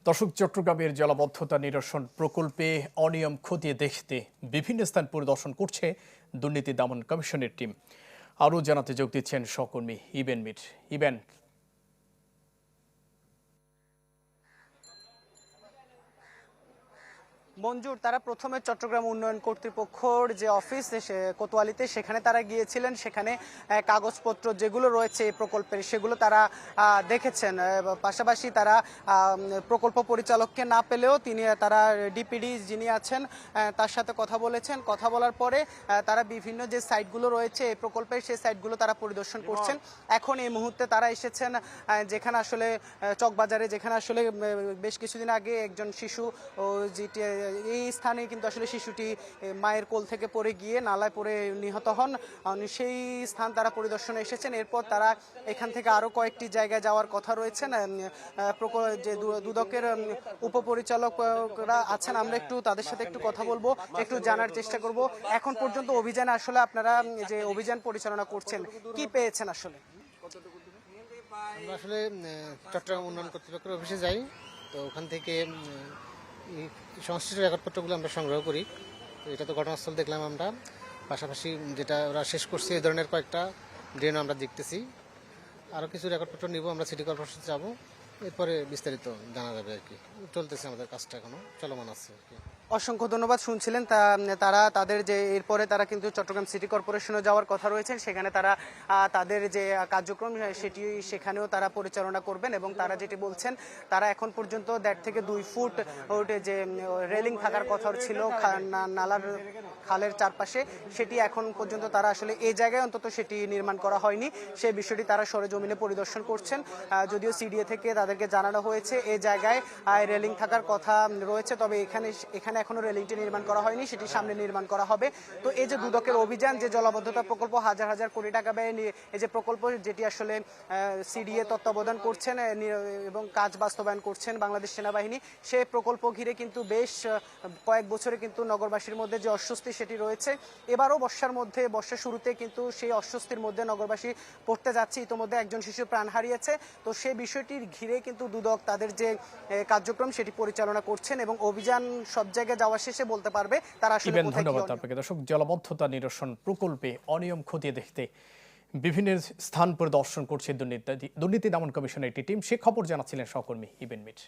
দর্শক, চট্টগ্রামের জলাবদ্ধতা নিরসন প্রকল্পে অনিয়ম খতিয়ে দেখতে বিভিন্ন স্থান পরিদর্শন করছে দুর্নীতি দমন কমিশনের টিম। আরও জানাতে যোগ দিচ্ছেন সহকর্মী ইবেন মির। ইবেন, মঞ্জুর, তারা প্রথমে চট্টগ্রাম উন্নয়ন কর্তৃপক্ষর যে অফিস কোতোয়ালিতে সেখানে তারা গিয়েছিলেন। সেখানে কাগজপত্র যেগুলো রয়েছে এই প্রকল্পের সেগুলো তারা দেখেছেন। পাশাপাশি তারা প্রকল্প পরিচালককে না পেলেও তারা ডিপিডি যিনি আছেন তার সাথে কথা বলেছেন। কথা বলার পরে তারা বিভিন্ন যে সাইটগুলো রয়েছে এই প্রকল্পের সেই সাইটগুলো তারা পরিদর্শন করছেন। এখন এই মুহূর্তে তারা এসেছেন যেখানে আসলে চকবাজারে, যেখানে আসলে বেশ কিছুদিন আগে একজন শিশু যেটি এই স্থানে কিন্তু আসলে শিশুটি মায়ের কোল থেকে পড়ে গিয়ে নালায় পড়ে নিহত হন। সেই স্থান তারা পরিদর্শনে এসেছেন। এরপর তারা এখান থেকে আরও কয়েকটি জায়গায় যাওয়ার কথা রয়েছেন। যে দুদকের উপপরিচালকরা আছেন, আমরা একটু তাদের সাথে একটু কথা বলবো, একটু জানার চেষ্টা করব এখন পর্যন্ত অভিযানে আসলে আপনারা যে অভিযান পরিচালনা করছেন কি পেয়েছেন আসলে। আমরা আসলে চট্টগ্রাম উন্নয়ন কর্তৃপক্ষের অফিসে যাই, তো ওখান থেকে সংশ্লিষ্ট রেকর্ডপত্রগুলো আমরা সংগ্রহ করি। তো এটা তো ঘটনাস্থল দেখলাম আমরা, পাশাপাশি যেটা ওরা শেষ করছে এই ধরনের কয়েকটা ড্রেন আমরা দেখতেছি। আরও কিছু রেকর্ডপত্র নিব, আমরা সিটি কর্পোরেশন যাবো, এরপরে বিস্তারিত জানা যাবে আর কি। চলতেছে আমাদের কাজটা, এখনো চলমান আছে আর কি। অসংখ্য ধন্যবাদ। শুনছিলেন তারা তাদের যে এরপরে তারা কিন্তু চট্টগ্রাম সিটি কর্পোরেশনে যাওয়ার কথা রয়েছে। সেখানে তারা তাদের যে কার্যক্রম সেখানেও তারা পরিচালনা করবেন এবং তারা যেটি বলছেন, তারা এখন পর্যন্ত 1.5 থেকে 2 ফুট যে রেলিং থাকার কথা ছিল নালার খালের চারপাশে, সেটি এখন পর্যন্ত তারা আসলে এই জায়গায় অন্তত সেটি নির্মাণ করা হয়নি। সেই বিষয়টি তারা সরেজমিনে পরিদর্শন করছেন। যদিও সিডিএ থেকে তাদেরকে জানানো হয়েছে এই জায়গায় রেলিং থাকার কথা রয়েছে, তবে এখানে এখনো রেলিংটি নির্মাণ করা হয়নি, সেটি সামনে নির্মাণ করা হবে। তো এই যে দুদকের অভিযান, যে জলাবদ্ধতা প্রকল্প, হাজার হাজার কোটি টাকা ব্যয়ে এই যে প্রকল্প, যেটি আসলে সিডিএ তত্ত্বাবধান করছেন এবং কাজ বাস্তবায়ন করছেন বাংলাদেশ সেনাবাহিনী, সেই প্রকল্প ঘিরে কিন্তু বেশ কয়েক বছরে কিন্তু নগরবাসীর মধ্যে যে অস্বস্তি সেটি রয়েছে। এবারও বর্ষার শুরুতে কিন্তু সেই অস্বস্তির মধ্যে নগরবাসী পড়তে যাচ্ছে। ইতোমধ্যে একজন শিশু প্রাণ হারিয়েছে। তো সেই বিষয়টির ঘিরে কিন্তু দুদক তাদের যে কার্যক্রম সেটি পরিচালনা করছেন এবং অভিযান সব জায়গায় যাওয়া শেষে বলতে পারবে তারা আসলে কোথায়। ধন্যবাদ আপনাকে। দর্শক, জলাবদ্ধতা নিরসন প্রকল্পে অনিয়ম খতিয়ে দেখতে বিভিন্ন স্থান পরিদর্শন করছে দুর্নীতি দমন কমিশনের একটি টিম। সে খবর জানাচ্ছিলেন সহকর্মী ইবেন মির।